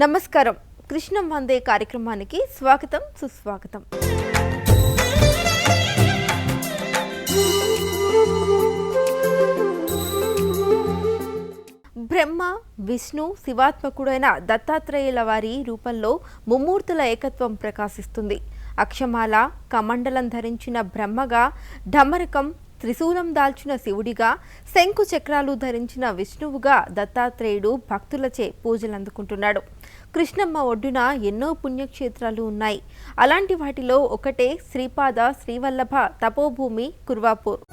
నమస్కారం. కృష్ణం వందే కార్యక్రమానికి స్వాగతం, సుస్వాగతం. బ్రహ్మ, విష్ణు, శివాత్మకుడైన దత్తాత్రేయుల వారి రూపంలో ముమ్మూర్తుల ఏకత్వం ప్రకాశిస్తుంది. అక్షమాల, కమండలం ధరించిన బ్రహ్మగా, ఢమరకం, త్రిశూలం దాల్చిన శివుడిగా, శంకు చక్రాలు ధరించిన విష్ణువుగా దత్తాత్రేయుడు భక్తులచే పూజలు అందుకుంటున్నాడు. కృష్ణమ్మ ఒడ్డున ఎన్నో పుణ్యక్షేత్రాలు ఉన్నాయి. అలాంటి వాటిలో ఒకటే శ్రీపాద శ్రీవల్లభ తపోభూమి కుర్వాపూర్.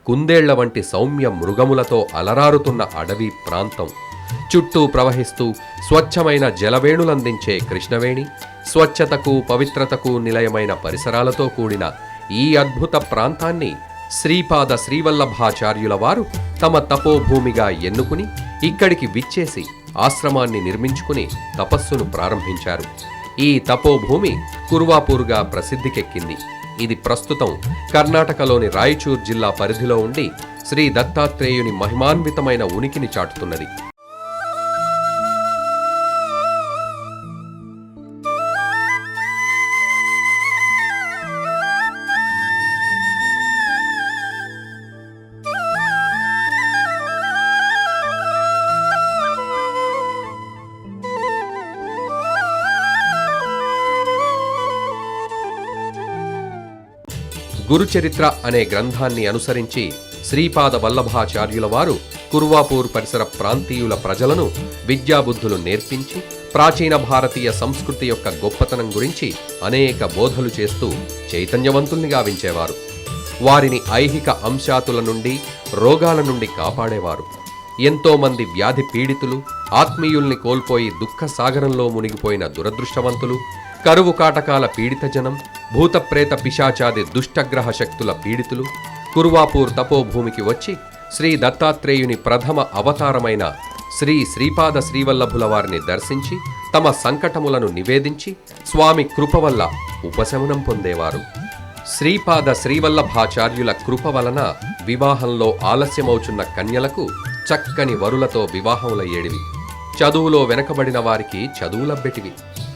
కుందేళ్ల వంటి సౌమ్య మృగములతో అలరారుతున్న అడవి ప్రాంతం. చుట్టూ ప్రవహిస్తూ స్వచ్ఛమైన జలవేణులందించే కృష్ణవేణి, స్వచ్ఛతకు పవిత్రతకు నిలయమైన పరిసరాలతో కూడిన ఈ అద్భుత ప్రాంతాన్ని శ్రీపాద శ్రీవల్లభాచార్యుల వారు తమ తపోభూమిగా ఎన్నుకుని ఇక్కడికి విచ్చేసి ఆశ్రమాన్ని నిర్మించుకుని తపస్సును ప్రారంభించారు. ఈ తపోభూమి కుర్వాపూర్గా ప్రసిద్ధికెక్కింది. ఇది ప్రస్తుతం కర్ణాటకలోని రాయచూర్ జిల్లా పరిధిలో ఉండి శ్రీ దత్తాత్రేయుని మహిమాన్వితమైన ఉనికిని చాటుతున్నది. గురుచరిత్ర అనే గ్రంథాన్ని అనుసరించి శ్రీపాద వల్లభాచార్యుల వారు కుర్వాపూర్ పరిసర ప్రాంతీయుల ప్రజలను విద్యాబుద్ధులు నేర్పించి ప్రాచీన భారతీయ సంస్కృతి యొక్క గొప్పతనం గురించి అనేక బోధలు చేస్తూ చైతన్యవంతుల్ని గావించేవారు. వారిని ఐహిక అంశాతుల నుండి, రోగాల నుండి కాపాడేవారు. ఎంతోమంది వ్యాధి పీడితులు, ఆత్మీయుల్ని కోల్పోయి దుఃఖ సాగరంలో మునిగిపోయిన దురదృష్టవంతులు, కరువు కాటకాల పీడిత జనం, భూతప్రేత పిశాచాది దుష్టగ్రహ శక్తుల పీడితులు కుర్వాపూర్ తపోభూమికి వచ్చి శ్రీ దత్తాత్రేయుని ప్రథమ అవతారమైన శ్రీ శ్రీపాద శ్రీవల్లభుల వారిని దర్శించి తమ సంకటములను నివేదించి స్వామి కృప వల్ల ఉపశమనం పొందేవారు. శ్రీపాద శ్రీవల్లభాచార్యుల కృప వలన వివాహంలో ఆలస్యమవుచున్న కన్యలకు చక్కని వరులతో వివాహములయ్యేడివి. చదువులో వెనకబడిన వారికి చదువులబ్బెటివి.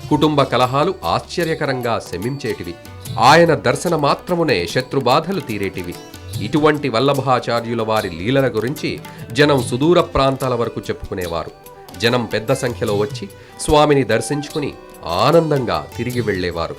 కుటుంబ కలహాలు ఆశ్చర్యకరంగా శమించేటివి. ఆయన దర్శన మాత్రమునే శత్రుబాధలు తీరేటివి. ఇటువంటి వల్లభాచార్యుల వారి లీలల గురించి జనం సుదూర ప్రాంతాల వరకు చెప్పుకునేవారు. జనం పెద్ద సంఖ్యలో వచ్చి స్వామిని దర్శించుకుని ఆనందంగా తిరిగి వెళ్లేవారు.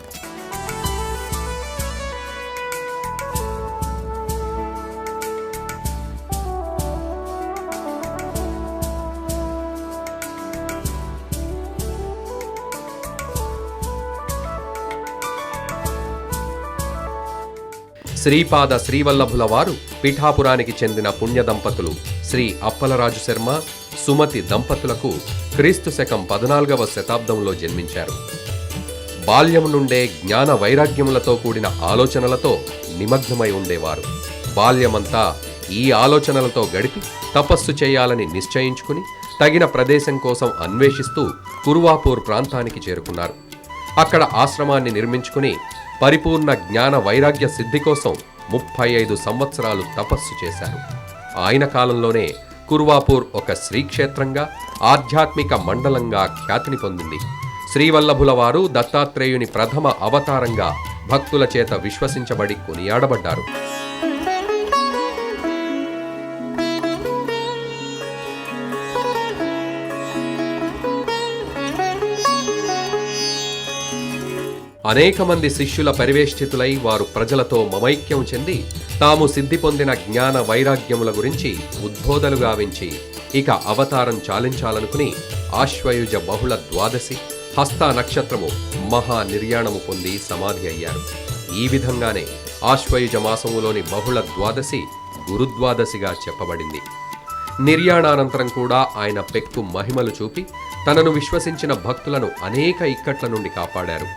శ్రీపాద శ్రీవల్లభుల వారు పిఠాపురానికి చెందిన పుణ్య దంపతులు శ్రీ అప్పలరాజు శర్మ, సుమతి దంపతులకు క్రీస్తు శకం 14వ శతాబ్దంలో జన్మించారు. బాల్యం నుండే జ్ఞాన వైరాగ్యములతో కూడిన ఆలోచనలతో నిమగ్నమై ఉండేవారు. బాల్యమంతా ఈ ఆలోచనలతో గడిపి తపస్సు చేయాలని నిశ్చయించుకుని తగిన ప్రదేశం కోసం అన్వేషిస్తూ కుర్వాపూర్ ప్రాంతానికి చేరుకున్నారు. అక్కడ ఆశ్రమాన్ని నిర్మించుకుని పరిపూర్ణ జ్ఞాన వైరాగ్య సిద్ధి కోసం 35 సంవత్సరాలు తపస్సు చేశారు. ఆయన కాలంలోనే కుర్వాపూర్ ఒక శ్రీక్షేత్రంగా, ఆధ్యాత్మిక మండలంగా ఖ్యాతిని పొందింది. శ్రీవల్లభుల వారు దత్తాత్రేయుని ప్రథమ అవతారంగా భక్తుల చేత విశ్వసించబడి కొనియాడబడ్డారు. అనేక మంది శిష్యుల పరివేష్టితులై వారు ప్రజలతో మమైక్యం చెంది తాము సిద్ధి పొందిన జ్ఞాన వైరాగ్యముల గురించి ఉద్బోధలు గావించి ఇక అవతారం చాలించాలనుకుని ఆశ్వయుజ బహుళ ద్వాదశి హస్త నక్షత్రము మహా నిర్యాణము పొంది సమాధి అయ్యారు. ఈ విధంగానే ఆశ్వయుజ మాసములోని బహుళ ద్వాదశి గురుద్వాదశిగా చెప్పబడింది. నిర్యాణానంతరం కూడా ఆయన పెక్కు మహిమలు చూపి తనను విశ్వసించిన భక్తులను అనేక ఇక్కట్ల నుండి కాపాడారు.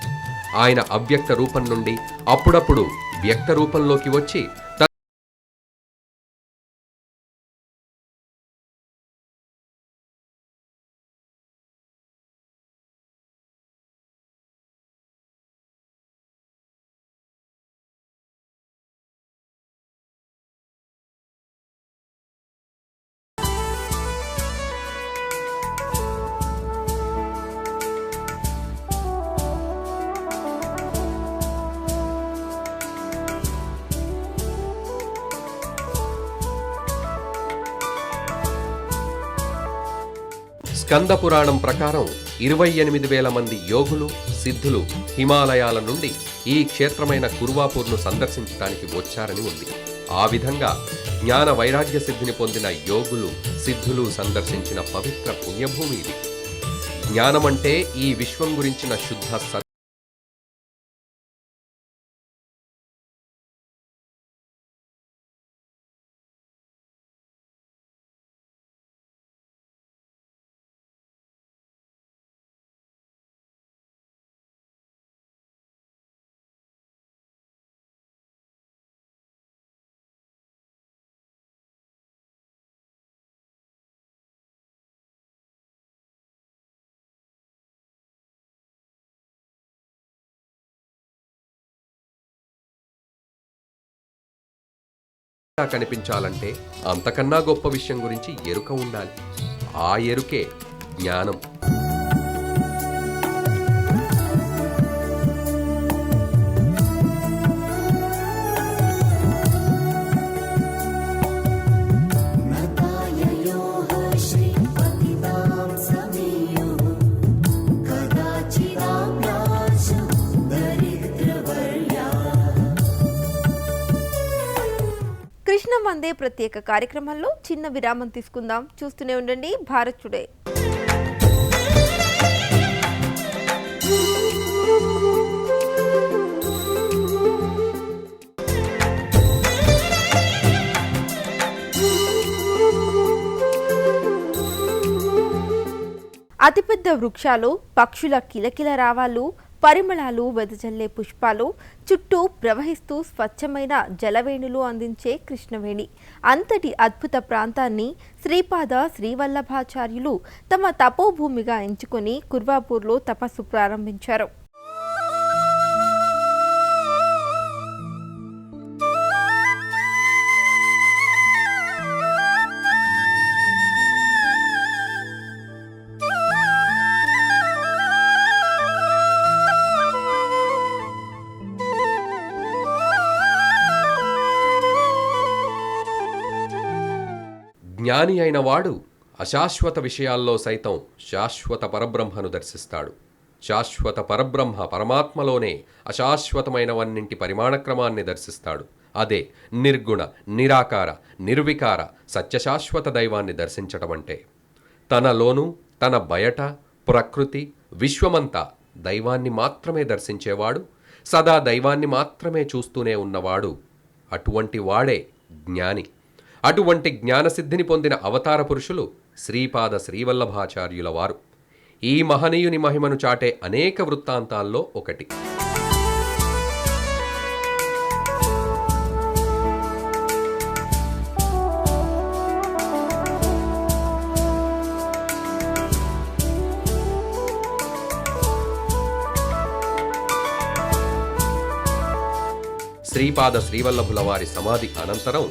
ఆయన అవ్యక్త రూపం నుండి అప్పుడప్పుడు వ్యక్త రూపంలోకి వచ్చి స్కంద పురాణం ప్రకారం 28,000 మంది యోగులు, సిద్ధులు హిమాలయాల నుండి ఈ క్షేత్రమైన కుర్వాపూర్ను సందర్శించడానికి వచ్చారని ఉంది. ఆ విధంగా జ్ఞాన వైరాగ్య సిద్ధిని పొందిన యోగులు, సిద్ధులు సందర్శించిన పవిత్ర పుణ్యభూమి ఇది. జ్ఞానమంటే ఈ విశ్వం గురించిన శుద్ధ కనిపించాలంటే అంతకన్నా గొప్ప విషయం గురించి ఎరుక ఉండాలి. ఆ ఎరుకే జ్ఞానం. కృష్ణం వందే ప్రత్యేక కార్యక్రమంలో చిన్న విరామం తీసుకుందాం. చూస్తూనే ఉండండి భారత్ టుడే. అతిపెద్ద వృక్షాలు, పక్షుల కిలకిల రావాలు, పరిమళాలు వెదజల్లే పుష్పాలు, చుట్టూ ప్రవహిస్తూ స్వచ్ఛమైన జలవేణులు అందించే కృష్ణవేణి అంతటి అద్భుత ప్రాంతాన్ని శ్రీపాద శ్రీవల్లభాచార్యులు తమ తపోభూమిగా ఎంచుకొని కుర్వాపూర్లో తపస్సు ప్రారంభించారు. జ్ఞాని అయిన వాడు అశాశ్వత విషయాల్లో సైతం శాశ్వత పరబ్రహ్మను దర్శిస్తాడు. శాశ్వత పరబ్రహ్మ పరమాత్మలోనే అశాశ్వతమైనవన్నింటి పరిమాణక్రమాన్ని దర్శిస్తాడు. అదే నిర్గుణ, నిరాకార, నిర్వికార సత్యశాశ్వత దైవాన్ని దర్శించటమంటే. తనలోనూ తన బయట ప్రకృతి విశ్వమంతా దైవాన్ని మాత్రమే దర్శించేవాడు, సదా దైవాన్ని మాత్రమే చూస్తూనే ఉన్నవాడు. అటువంటి వాడే జ్ఞాని. అటువంటి జ్ఞానసిద్ధిని పొందిన అవతార పురుషులు శ్రీపాద శ్రీవల్లభాచార్యుల వారు. ఈ మహనీయుని మహిమను చాటే అనేక వృత్తాంతాల్లో ఒకటి. శ్రీపాద శ్రీవల్లభుల వారి సమాధి అనంతరం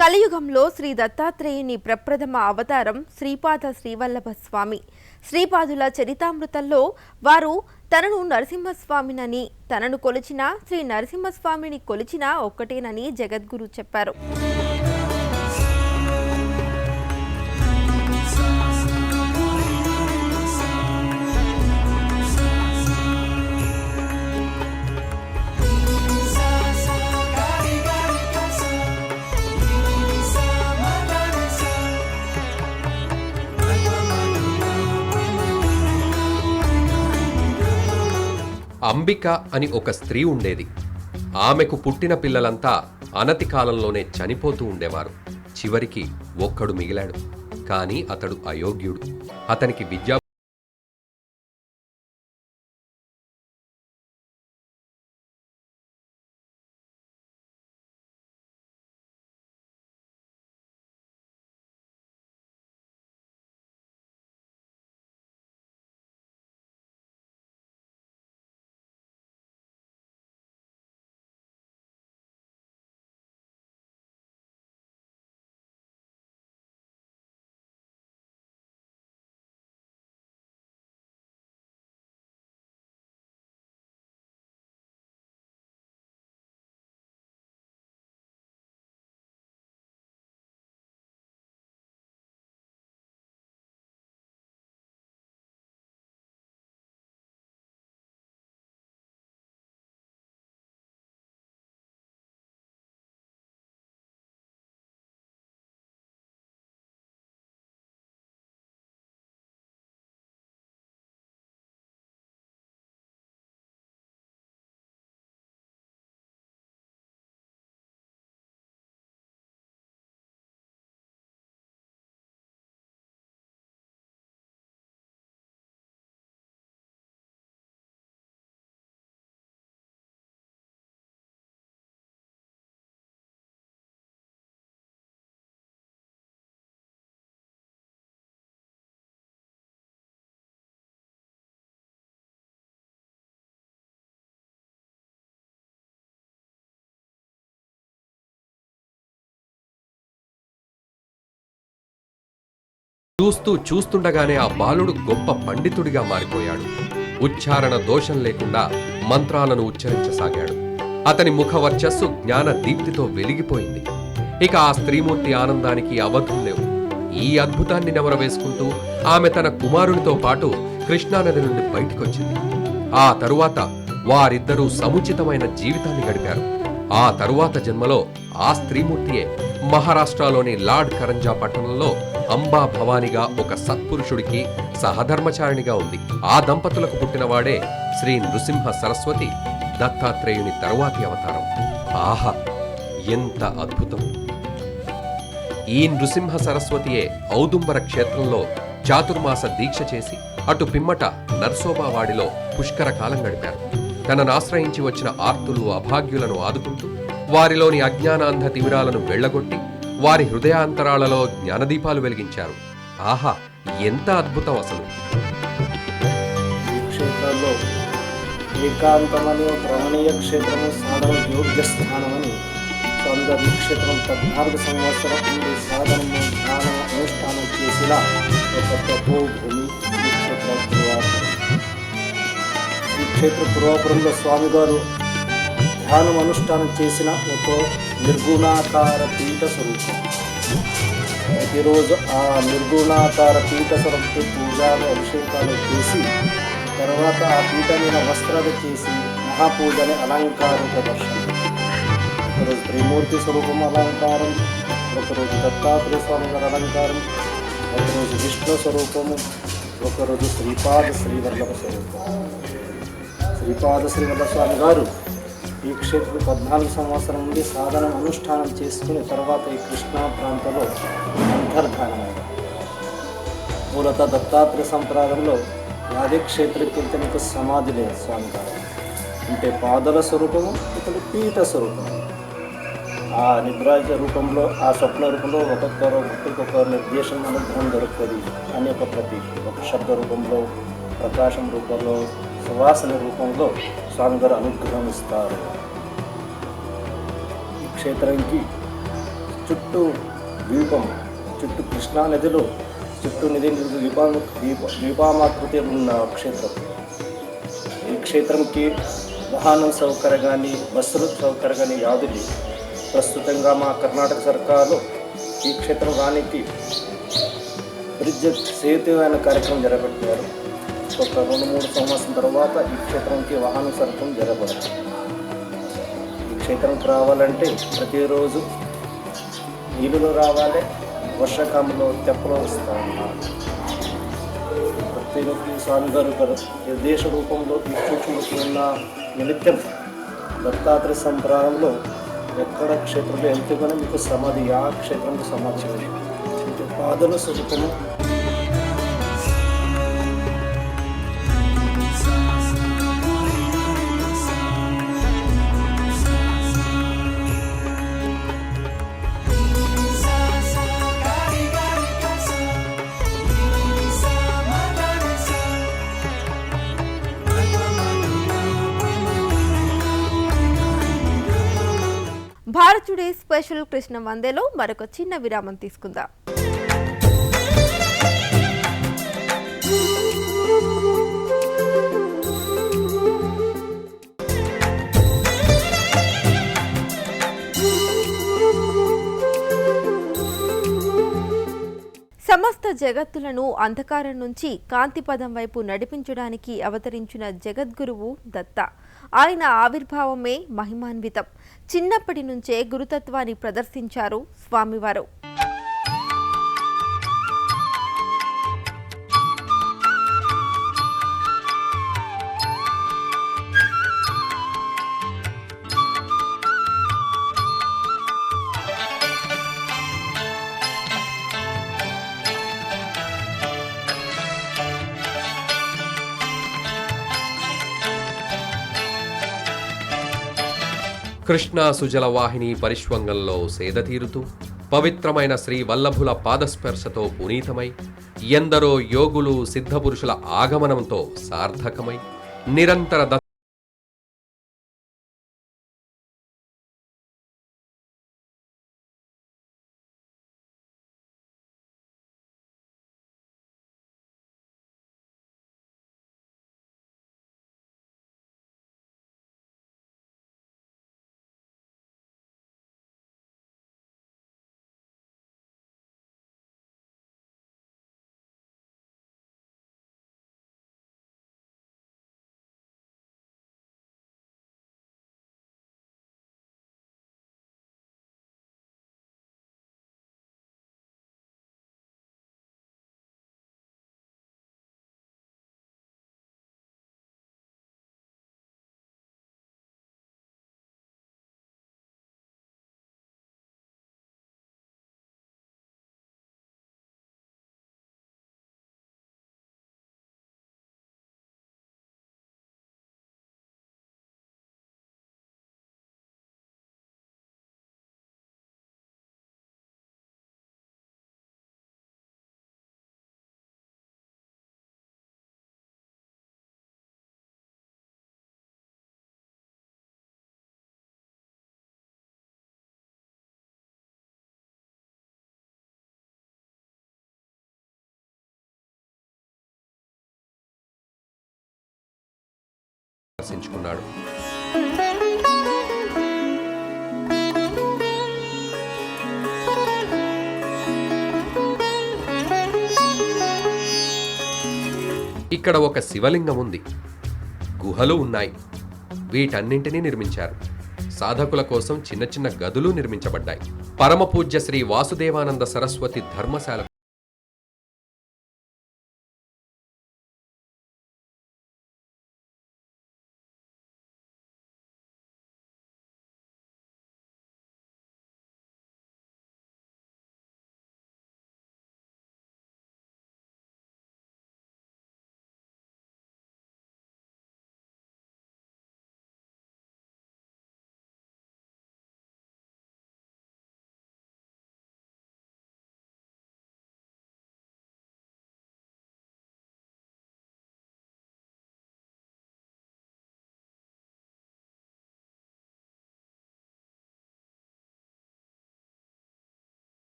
కలియుగంలో శ్రీ దత్తాత్రేయుని ప్రప్రథమ అవతారం శ్రీపాద శ్రీవల్లభ స్వామి. శ్రీపాదుల చరితామృతంలో వారు తనను నరసింహస్వామినని, తనను కొలిచిన శ్రీ నరసింహస్వామిని కొలిచిన ఒక్కటేనని జగద్గురు చెప్పారు. అంబిక అని ఒక స్త్రీ ఉండేది. ఆమెకు పుట్టిన పిల్లలంతా అనతి కాలంలోనే చనిపోతూ ఉండేవారు. చివరికి ఒక్కడు మిగిలాడు. కానీ అతడు అయోగ్యుడు. అతనికి విద్యా చూస్తుండగానే ఆ బాలుడు గొప్ప పండితుడిగా మారిపోయాడు. ఉచ్చారణ దోషం లేకుండా మంత్రాలను ఉచ్చరించసాగాడు. అతని ముఖ వర్చస్సు జ్ఞాన దీప్తితో వెలిగిపోయింది. ఇక ఆ స్త్రీమూర్తి ఆనందానికి అవధులు లేవు. ఈ అద్భుతాన్ని నెమరవేసుకుంటూ ఆమె తన కుమారునితో పాటు కృష్ణానది నుండి బయటికొచ్చింది. ఆ తరువాత వారిద్దరూ సముచితమైన జీవితాన్ని గడిపారు. ఆ తరువాత జన్మలో ఆ స్త్రీమూర్తియే మహారాష్ట్రలోని లార్డ్ కరంజా పట్టణంలో అంబా భవానిగా ఒక సత్పురుషుడికి సహధర్మచారిణిగా ఉంది. ఆ దంపతులకు పుట్టినవాడే శ్రీ నృసింహ సరస్వతి, దత్తాత్రేయుని తరువాతి అవతారం. ఆహా, ఎంత అద్భుతం! ఈ నృసింహ సరస్వతియే ఔదుంబర క్షేత్రంలో చాతుర్మాస దీక్ష చేసి అటు పిమ్మట నర్సోబావాడిలో పుష్కర కాలం గడిపారు. తనను ఆశ్రయించి వచ్చిన ఆర్తులు, అభాగ్యులను ఆదుకుంటూ వారిలోని అజ్ఞానాంధ తిమిరాలను వెళ్లగొట్టి వారి హృదయాంతరాలలో జ్ఞానదీపాలు వెలిగించారు. ఆహా, ఎంత అద్భుతం అసలు! ఈ క్షేత్రంలో ఏకాంతమని ఒక రమణీయ క్షేత్రము, సాధన యోగ్య స్థానమని స్వామిగారు ఈ క్షేత్రం 14 సంవత్సరం నుండి సాధనము, ధ్యానం, అనుష్ఠానం చేసిన ఒక తపోభూమి ఈ క్షేత్ర పూర్వాపురం. ఈ క్షేత్ర పూర్వాపురంలో స్వామిగారు ధ్యానం, అనుష్ఠానం చేసిన ఒక నిర్గుణాకార పీఠ స్వరూపం. ప్రతిరోజు ఆ నిర్గుణాకార పీఠ స్వరూపకి పూజలు, అభిషేకాలు చేసి తర్వాత ఆ పీఠ మీద వస్త్రాలు చేసి మహాపూజని అలంకారిక దర్శనం. ఒకరోజు త్రిమూర్తి స్వరూపం అలంకారం, ఒకరోజు దత్తాత్రేయ స్వామి గారి అలంకారం, ఒకరోజు విష్ణు స్వరూపము, ఒకరోజు శ్రీపాద శ్రీవల్లభ స్వరూపం. శ్రీపాద శ్రీవల్లభ స్వామి గారు ఈ క్షేత్రం 14 సంవత్సరం నుండి సాధన అనుష్ఠానం చేసుకుని తర్వాత ఈ కృష్ణా ప్రాంతంలో అంతర్ధానమైంది. మూలత దత్తాత్రేయ సంప్రదాయంలో యాదే క్షేత్రకి సమాధి లేదు స్వామి గారు. అంటే పాదల స్వరూపము, ఇక్కడ పీఠ స్వరూపము. ఆ నిద్రాజ రూపంలో, ఆ స్వప్న రూపంలో ఒక్కొక్క నిర్దేశం అనుగ్రహం దొరుకుతుంది అని ఒక ప్రతీక. ఒక శబ్ద రూపంలో, ప్రకాశం రూపంలో, సువాసన రూపంలో స్వామిగారు అనుగ్రహం ఇస్తారు. ఈ క్షేత్రానికి చుట్టూ ద్వీపం, చుట్టూ కృష్ణా నదిలో చుట్టూ నిధి ద్వీపామాకృతి ఉన్న క్షేత్రం. ఈ క్షేత్రంకి వాహనం సౌకర్యం కానీ బస్సుల సౌకర్యం కానీ యాదు లేవు. ప్రస్తుతంగా మా కర్ణాటక సర్కారు ఈ క్షేత్రం రానికి బ్రిడ్జ్ సేతు అనే కార్యక్రమం జరగబెట్టారు. ఒక 2-3 సంవత్సరం తర్వాత ఈ క్షేత్రంకి వాహన సరఫరా జరగబడదు. ఈ క్షేత్రంకి రావాలంటే ప్రతిరోజు నీళ్ళలో రావాలి, వర్షాకాలంలో తెప్పలో వస్తూ ఉన్నారు. ప్రత్యేక స్వామి గారు దేశ రూపంలో ఈ సూక్ష్మలో ఉన్న నిమిత్తం దత్తాత్రేయ సంప్రదాయంలో ఎక్కడ క్షేత్రంలో వెళ్తే కానీ మీకు సమాధి ఆ క్షేత్రంలో సమాధి చేయాలి. పాదల స్వరూపము భారత్ టుడే స్పెషల్ కృష్ణ వందేలో మరొక చిన్న విరామం తీసుకుందాం. సమస్త జగత్తులను అంధకారం నుంచి కాంతిపదం వైపు నడిపించడానికి అవతరించిన జగద్గురువు దత్త. ఆయన ఆవిర్భావమే మహిమాన్వితం. చిన్నప్పటి నుంచే గురుతత్వాన్ని ప్రదర్శించారు స్వామివారు. కృష్ణా సుజల వాహిని పరిష్వంగంలో సేదతీరుతూ పవిత్రమైన శ్రీ వల్లభుల పాదస్పర్శతో పునీతమై ఎందరో యోగులు సిద్ధపురుషుల ఆగమనంతో సార్థకమై నిరంతర దర్శించుకున్నాడు. ఇక్కడ ఒక శివలింగం ఉంది. గుహలు ఉన్నాయి. వీటన్నింటినీ నిర్మించారు. సాధకుల కోసం చిన్న చిన్న గదులు నిర్మించబడ్డాయి. పరమపూజ్య శ్రీ వాసుదేవానంద సరస్వతి ధర్మశాల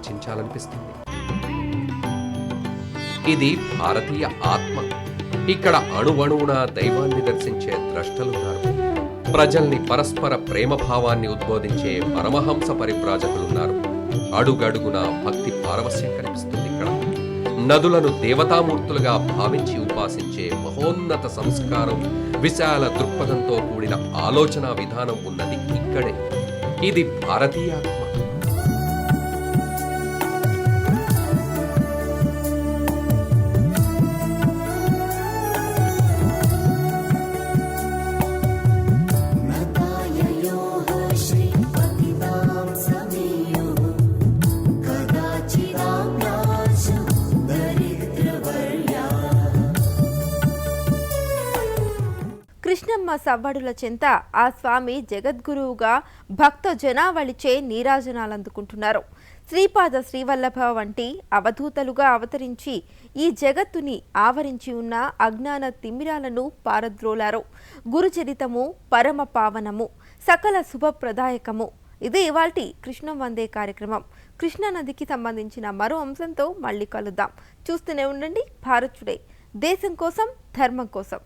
చించాలనిపిస్తుంది. ఇది భారతీయ ఆత్మ. ఇక్కడ అణువణువున దైవాన్ని దర్శించే ద్రష్టలున్నారు. ప్రజల్ని పరస్పర ప్రేమ భావాన్ని ఉద్బోధించే పరమహంస పరివ్రాజకులున్నారు. అడుగడుగున భక్తి పారవస్యం కనిపిస్తుంది ఇక్కడ. నదులను దేవతామూర్తులుగా భావించి ఉపాసించే మహోన్నత సంస్కారం, విశాల దృక్పథంతో కూడిన ఆలోచన విధానం ఉన్నది ఇక్కడే. ఇది భారతీయాత్మ. కృష్ణమ్మ సవ్వడుల చెంత ఆ స్వామి జగద్గురువుగా భక్త జనావళిచే నీరాజనాలందుకుంటున్నారు. శ్రీపాద శ్రీవల్లభ వంటి అవధూతలుగా అవతరించి ఈ జగత్తుని ఆవరించి ఉన్న అజ్ఞాన తిమిరాలను పారద్రోలారు. గురుచరితము పరమ పావనము, సకల శుభప్రదాయకము. ఇదే ఇవాల్టి కృష్ణం వందే కార్యక్రమం. కృష్ణానదికి సంబంధించిన మరో అంశంతో మళ్ళీ కలుద్దాం. చూస్తూనే ఉండండి భారత్ టుడే. దేశం కోసం, ధర్మం కోసం.